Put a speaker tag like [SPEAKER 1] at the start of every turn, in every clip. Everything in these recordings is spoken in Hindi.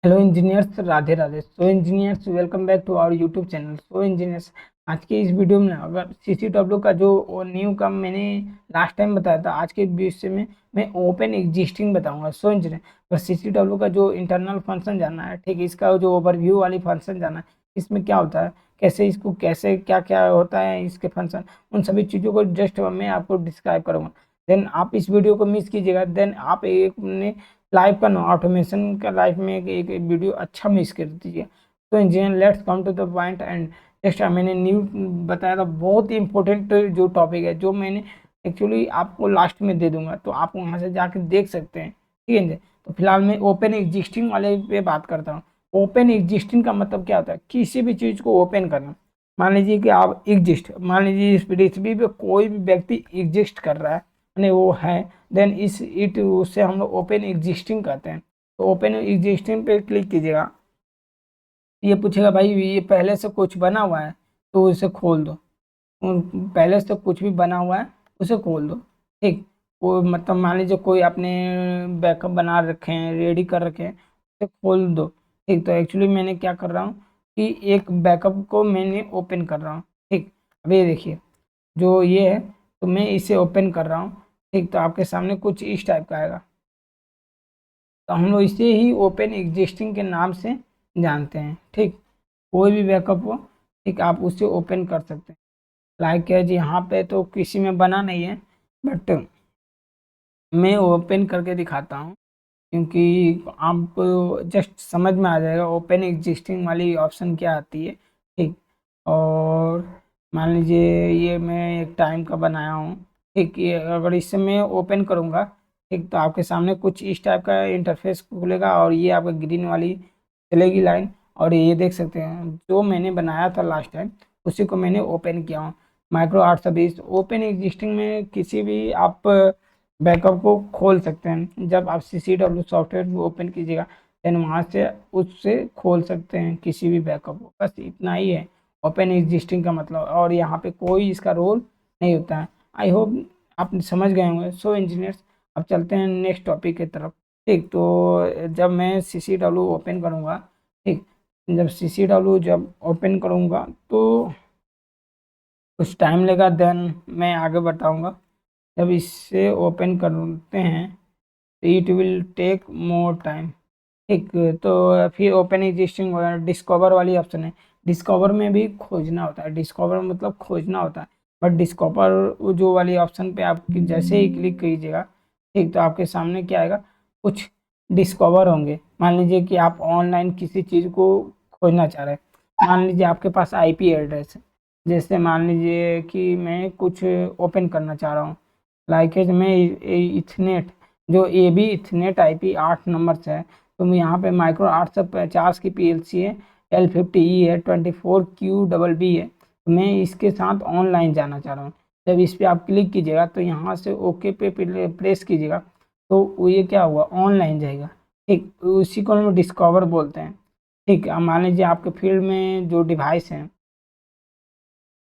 [SPEAKER 1] Hello engineers, Radhe Radhe. So engineers, welcome back to our YouTube channel. So engineers, आज के इस वीडियो में अगर सीसीडब्ल्यू का जो न्यू काम मैंने लास्ट टाइम बताया था, आज के विषय में मैं ओपन एग्जिस्टिंग बताऊंगा। सो इंजीनियर, पर सीसीडब्ल्यू का जो इंटरनल फंक्शन जाना है, ठीक है, इसका जो ओवरव्यू वाली फंक्शन जाना है, इसमें क्या होता है, कैसे इसको, कैसे क्या क्या होता है इसके फंक्शन, उन सभी चीज़ों को जस्ट मैं आपको डिस्क्राइब करूंगा। देन आप इस वीडियो को मिस कीजिएगा, देन आप एक लाइफ का ऑटोमेशन का लाइफ में एक वीडियो अच्छा मिस कर दीजिए। तो engineer, let's come to the point and just मैंने न्यू बताया था, बहुत ही इंपॉर्टेंट जो टॉपिक है, जो मैंने एक्चुअली आपको लास्ट में दे दूंगा, तो आप वहां से जाकर देख सकते हैं। ठीक है जी। तो फिलहाल मैं ओपन एग्जिस्टिंग वाले पे बात करता हूँ। ओपन एग्जिस्टिंग का मतलब क्या होता है, किसी भी चीज़ को ओपन करना। मान लीजिए कि आप एग्जिस्ट, मान लीजिए इस पृथ्वी पे कोई भी व्यक्ति एग्जिस्ट कर रहा है, यानी वो है, देन इस इट उससे हम लोग ओपन एग्जिस्टिंग कहते हैं। तो ओपन एग्जिस्टिंग पे क्लिक कीजिएगा, ये पूछेगा भाई ये पहले से कुछ बना हुआ है तो इसे खोल दो। पहले से कुछ भी बना हुआ है उसे खोल दो। ठीक, वो मतलब मान लीजिए कोई आपने बैकअप बना रखे हैं, रेडी कर रखे हैं, उसे खोल दो। ठीक, तो एक्चुअली मैंने क्या कर रहा हूँ कि एक बैकअप को मैंने ओपन कर रहा हूँ। ठीक, अब ये देखिए, जो ये है, तो मैं इसे ओपन कर रहा हूँ। ठीक, तो आपके सामने कुछ इस टाइप का आएगा। तो हम लोग इसे ही ओपन एग्जिस्टिंग के नाम से जानते हैं। ठीक, कोई भी बैकअप हो, ठीक, आप उसे ओपन कर सकते हैं। लाइक है जी, यहाँ पे तो किसी में बना नहीं है, बट मैं ओपन करके दिखाता हूँ, क्योंकि आपको जस्ट समझ में आ जाएगा ओपन एग्जिस्टिंग वाली ऑप्शन क्या आती है। ठीक, और मान लीजिए ये मैं एक टाइम का बनाया हूँ। ठीक, ये अगर इससे मैं ओपन करूँगा, ठीक, तो आपके सामने कुछ इस टाइप का इंटरफेस खुलेगा, और ये आपका ग्रीन वाली चलेगी लाइन। और ये देख सकते हैं जो मैंने बनाया था लास्ट टाइम, उसी को मैंने ओपन किया हूँ। माइक्रो 820 ओपन एग्जिस्टिंग में किसी भी आप बैकअप को खोल सकते हैं। जब आप CCW सॉफ्टवेयर को ओपन कीजिएगा, देन वहाँ से उससे खोल सकते हैं किसी भी बैकअप को। बस इतना ही है ओपन एग्जिस्टिंग का मतलब, और यहाँ पे कोई इसका रोल नहीं होता है। आई होप आप समझ गए होंगे। सो इंजीनियर्स, अब चलते हैं नेक्स्ट टॉपिक की तरफ। ठीक, तो जब मैं CCW ओपन करूँगा, ठीक, जब CCW जब ओपन करूँगा तो कुछ टाइम लेगा, देन मैं आगे बताऊँगा। जब इससे ओपन करते हैं तो it will take more time. ठीक, तो फिर ओपन एग्जिस्टिंग डिस्कवर वाली ऑप्शन है। डिस्कवर में भी खोजना होता है, डिस्कवर मतलब खोजना होता है। बट डिस्कवर जो वाली ऑप्शन पे आप जैसे ही क्लिक कीजिएगा, ठीक, तो आपके सामने क्या आएगा, कुछ डिस्कवर होंगे। मान लीजिए कि आप ऑनलाइन किसी चीज़ को खोजना चाह रहे हैं। मान लीजिए आपके पास IP एड्रेस है, जैसे मान लीजिए कि मैं कुछ ओपन करना चाह रहा हूँ, लाइक है मैं इथनेट, जो AB इथनेट IP 8 नंबर से है। तो मैं यहाँ पे माइक्रो 850 की PLC है, L50E है, 24QBB है। तो मैं इसके साथ ऑनलाइन जाना चाह रहा हूँ। जब इस पर आप क्लिक कीजिएगा, तो यहाँ से ओके पे प्रेस कीजिएगा, तो वो ये क्या हुआ, ऑनलाइन जाएगा। ठीक, उसी को हम डिस्कवर बोलते हैं। ठीक, अब मान लीजिए आपके फील्ड में जो डिवाइस है,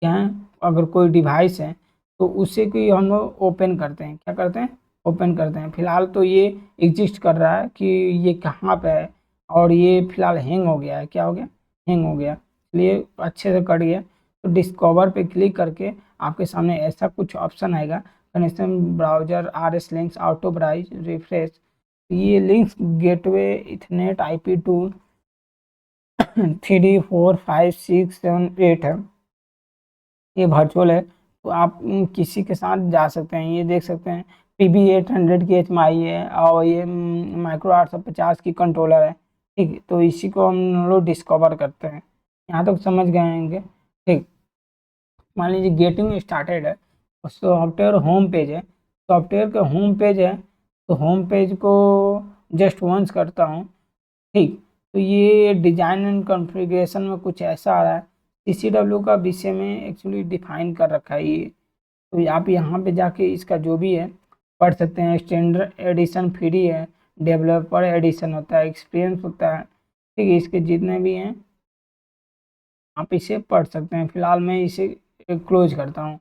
[SPEAKER 1] क्या है, अगर कोई डिवाइस है तो उसे को हम लोग ओपन करते हैं। क्या करते हैं, ओपन करते हैं। फिलहाल तो ये एग्जिस्ट कर रहा है कि ये कहाँ पे है, और ये फिलहाल हैंग हो गया है। क्या हो गया, हैंग हो गया, इसलिए अच्छे से कट गया। तो डिस्कवर पे क्लिक करके आपके सामने ऐसा कुछ ऑप्शन आएगा, connection browser, RS links, auto browse, refresh. ये लिंक्स गेटवे इथरनेट IP2 3 4 5 6 7 8 है, ये वर्चुअल है। तो आप किसी के साथ जा सकते हैं। ये देख सकते हैं PB800 की HMI है, और ये माइक्रो 850 की कंट्रोलर है। ठीक है, तो इसी को हम लोग डिस्कवर करते हैं। यहाँ तक समझ गए होंगे। ठीक, मान लीजिए गेटिंग स्टार्टेड है, और सॉफ्टवेयर होम पेज है, सॉफ्टवेयर का होम पेज है, तो होम पेज को जस्ट वंस करता हूँ। ठीक, तो ये डिजाइन एंड कॉन्फ़िगरेशन में कुछ ऐसा आ रहा है। CCW का विषय में एक्चुअली डिफाइन कर रखा है ये। तो आप यहाँ पे जाके इसका जो भी है पढ़ सकते हैं। स्टैंडर्ड एडिशन फ्री है, डेवलपर एडिशन होता है, एक्सपीरियंस होता है। ठीक है, इसके जितने भी हैं आप इसे पढ़ सकते हैं। फिलहाल मैं इसे क्लोज करता हूँ।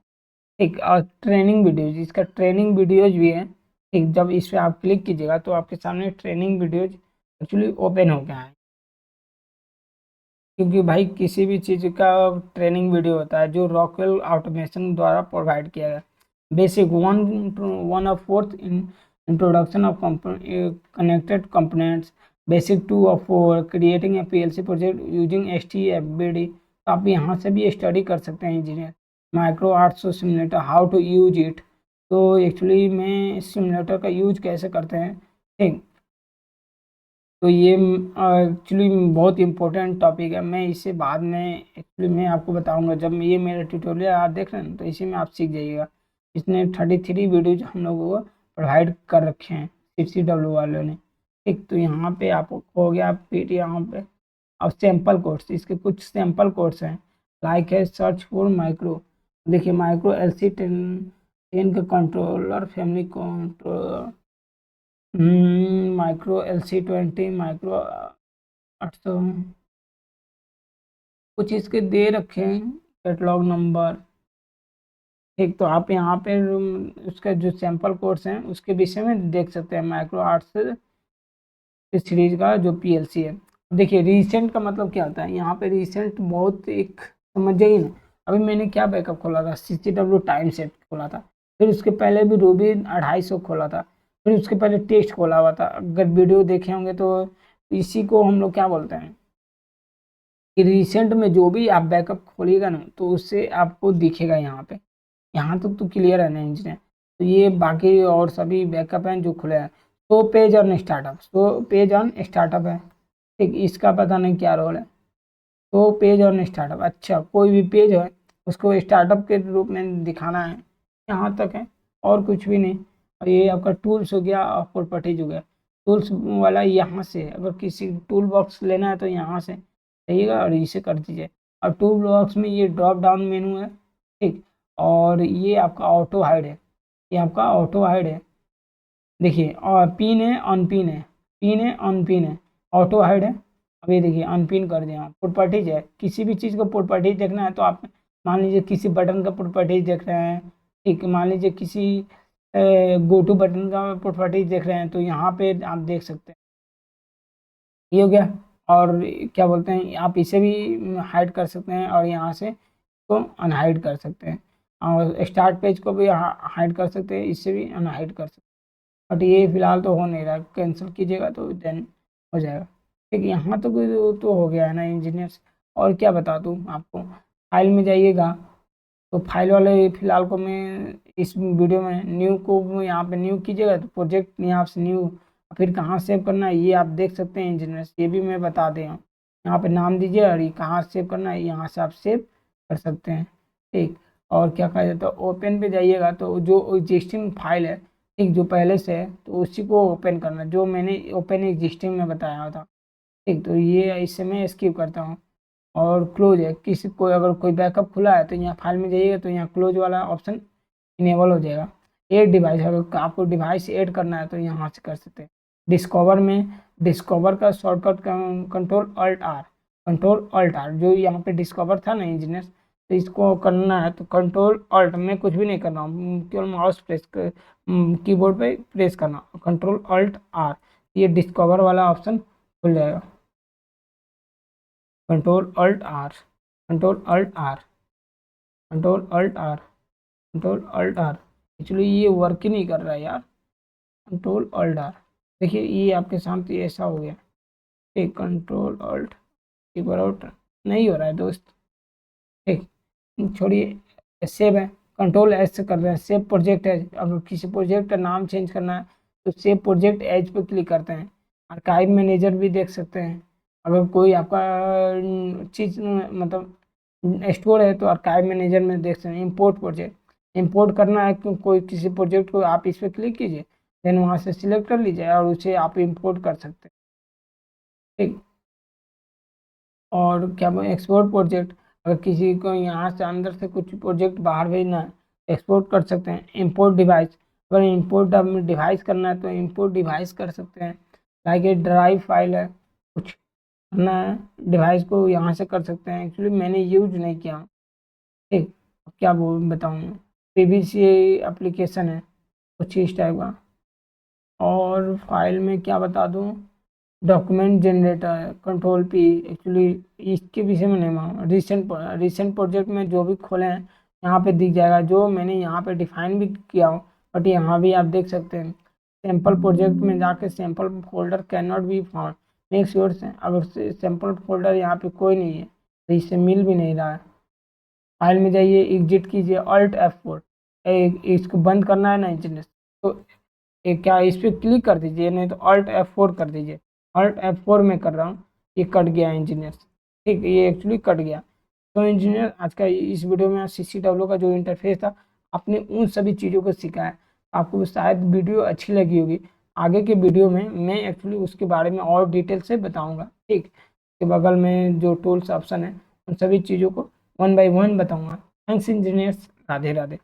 [SPEAKER 1] ठीक, और ट्रेनिंग वीडियोज, इसका ट्रेनिंग वीडियोज भी है। ठीक, जब इस पर आप क्लिक कीजिएगा तो आपके सामने ट्रेनिंग वीडियोज एक्चुअली ओपन हो गया है। क्योंकि भाई किसी भी चीज़ का ट्रेनिंग वीडियो होता है जो रॉकवेल ऑटोमेशन द्वारा प्रोवाइड किया गया। Basic one one of fourth introduction of connected components, basic 2 of 4 creating a PLC project using STFBD। तो आप यहाँ से भी स्टडी कर सकते हैं engineer. Micro arts simulator, how to use it. तो एक्चुअली में सिमुलेटर का यूज कैसे करते हैं, ठीक। तो ये एक्चुअली बहुत इम्पोर्टेंट टॉपिक है। मैं इसे बाद में एक्चुअली मैं आपको बताऊंगा जब ये मेरा ट्यूटोरियल आप देख रहे हैं ना, तो इसी में आप सीख जाइएगा। इसने 33 वीडियोज हम लोगों को प्रोवाइड कर रखे हैं CCW वालों ने, ठीक। तो यहाँ पे आप हो गया पीट यहाँ पे। अब सैम्पल कोड्स, इसके कुछ सैम्पल कोड्स हैं। लाइक है सर्च फॉर माइक्रो। देखिए माइक्रो LC10 का controller family controller, micro LC20, micro 800, कुछ इसके दे रखे हैं कैटलॉग नंबर, ठीक। तो आप यहाँ पे उसका जो सैंपल कोड्स हैं उसके विषय में देख सकते हैं। माइक्रो आर्ट्स इस सीरीज का जो PLC है। देखिए रिसेंट का मतलब क्या होता है, यहाँ पे रिसेंट बहुत एक समझ जाइए ना। अभी मैंने क्या बैकअप खोला था, CCW टाइम सेट खोला था। फिर उसके पहले भी रूबी 250 खोला था। फिर उसके पहले टेस्ट खोला हुआ था। अगर वीडियो देखे होंगे तो इसी को हम लोग क्या बोलते हैं कि रिसेंट में जो भी आप बैकअप खोलिएगा ना तो उससे आपको दिखेगा यहाँ पे। यहाँ तक तो क्लियर है ना इंजीनियर। तो ये बाकी और सभी बैकअप हैं जो खुले हैं। तो पेज ऑन स्टार्टअप, तो पेज ऑन स्टार्टअप है, ठीक। इसका पता नहीं क्या रोल है। तो पेज ऑन स्टार्टअप, अच्छा कोई भी पेज है उसको स्टार्टअप के रूप में दिखाना है, यहाँ तक है और कुछ भी नहीं। और ये आपका टूल्स हो गया और प्रॉपर्टीज हो गया। टूल्स वाला यहाँ से अगर किसी टूल बॉक्स लेना है तो यहाँ से जाइएगा और इसे कर दीजिए। और टूल बॉक्स में ये ड्रॉप डाउन मेनू है, ठीक। और ये आपका ऑटो हाइड है, ये आपका ऑटो हाइड है। देखिए और पिन है ऑन पिन है, पिन है ऑन पिन है, ऑटो हाइड है। अभी देखिए अनपिन कर दिया। प्रॉपर्टीज है, किसी भी चीज़ का प्रॉपर्टीज देखना है तो आप मान लीजिए किसी बटन का प्रॉपर्टीज देख रहे हैं, ठीक। मान लीजिए किसी गो टू बटन का प्रॉपर्टीज देख रहे हैं तो यहाँ पे आप देख सकते हैं। ये हो गया। और क्या बोलते हैं, आप इसे भी हाइड कर सकते हैं और यहाँ से को अनहाइड कर सकते हैं। और स्टार्ट पेज को भी हाइड कर सकते हैं, इससे भी अनहाइड कर सकते हैं। बट ये फिलहाल तो हो नहीं रहा, कैंसिल कीजिएगा तो देन हो जाएगा, ठीक। यहाँ तो तो हो गया है ना इंजीनियर्स। और क्या बता दूँ आपको, फाइल में जाइएगा तो फाइल वाले फिलहाल को मैं इस वीडियो में न्यू को यहाँ पे न्यू कीजिएगा तो प्रोजेक्ट यहाँ से न्यू, फिर कहाँ सेव करना है ये आप देख सकते हैं इंजीनियर्स। ये भी मैं बता दे हूँ, यहाँ पे नाम दीजिए और ये कहाँ सेव करना है यहाँ से आप सेव कर सकते हैं, ठीक। और क्या कहा जाता है, ओपन पे जाइएगा तो जो एग्जिस्टिंग फाइल है, ठीक, जो पहले से है तो उसी को ओपन करना जो मैंने ओपन एग्जिस्टिंग में बताया था, ठीक। तो ये इससे मैं स्किप करता हूँ। और क्लोज है, किसी कोई अगर कोई बैकअप खुला है तो यहाँ फाइल में जाइएगा तो यहाँ क्लोज वाला ऑप्शन इनेबल हो जाएगा। ऐड डिवाइस, अगर आपको डिवाइस ऐड करना है तो यहाँ से कर सकते हैं। डिस्कवर में, डिस्कवर का shortcut control control alt R, जो यहाँ पे डिस्कवर था ना इंजीनियर, तो इसको करना है तो कंट्रोल ऑल्ट में कुछ भी नहीं करना, केवल माउस प्रेस कर कीबोर्ड पे प्रेस करना, कंट्रोल ऑल्ट आर, ये डिस्कवर वाला ऑप्शन खुल जाएगा। Control alt R, control alt R, control alt R, control alt R. Actually ये वर्क ही नहीं कर रहा है यार। कंट्रोल ऑल्ट आर, देखिए ये आपके सामने ऐसा हो गया, ठीक। कंट्रोल ऑल्ट कीबोर्ड आउट नहीं हो रहा है दोस्त, ठीक। छोड़िए, सेव है, कंट्रोल एज से कर रहे हैं। सेव प्रोजेक्ट एज, अगर किसी प्रोजेक्ट का नाम चेंज करना है तो सेव प्रोजेक्ट एज पे क्लिक करते हैं। आर्काइव मैनेजर भी देख सकते हैं, अगर कोई आपका चीज़ मतलब स्टोर है तो आर्काइव मैनेजर में देख सकते हैं। इंपोर्ट प्रोजेक्ट, इंपोर्ट करना है कोई किसी प्रोजेक्ट को, आप इस पर क्लिक कीजिए, देन वहाँ से सिलेक्ट कर लीजिए और उसे आप इंपोर्ट कर सकते हैं, ठीक। और क्या बोले, एक्सपोर्ट प्रोजेक्ट, अगर किसी को यहाँ से अंदर से कुछ प्रोजेक्ट बाहर भेजना है एक्सपोर्ट कर सकते हैं। इंपोर्ट डिवाइस, अगर इंपोर्ट डिवाइस करना है तो इंपोर्ट डिवाइस कर सकते हैं। लाइक ये ड्राइव फाइल है, कुछ करना है डिवाइस को यहाँ से कर सकते हैं। एक्चुअली मैंने यूज नहीं किया, ठीक। अब क्या बोल बताऊँ मैं, PVC एप्लीकेशन है कुछ इस टाइप का। और फाइल में क्या बता दूँ, डॉक्यूमेंट जनरेटर है, कंट्रोल पी। एक्चुअली इसके विषय में नहीं मालूम। रिसेंट प्रोजेक्ट में जो भी खोले हैं यहाँ पे दिख जाएगा, जो मैंने यहाँ पे डिफाइन भी किया हूँ, बट यहाँ भी आप देख सकते हैं। सैम्पल प्रोजेक्ट में जाके sample folder can not be found, make sure से अगर सैम्पल फोल्डर यहाँ पे कोई नहीं है तो इससे मिल भी नहीं रहा है। फाइल में जाइए, एग्जिट कीजिए, Alt F4। इसको बंद करना है ना इंजीनियर, तो क्या इस पर क्लिक कर दीजिए, नहीं तो Alt F4 कर दीजिए। Alt F4 में कर रहा हूँ, ये कट गया इंजीनियर। ठीक, ये एक्चुअली कट गया। तो इंजीनियर आज का इस वीडियो में CCW का जो इंटरफेस था, आपने उन सभी चीज़ों को सीखा है। आपको शायद वीडियो अच्छी लगी होगी। आगे के वीडियो में मैं एक्चुअली उसके बारे में और डिटेल से बताऊंगा। ठीक, के बगल में जो टूल्स ऑप्शन है उन सभी चीज़ों को वन बाय वन बताऊंगा। Thanks engineers, Radhe Radhe.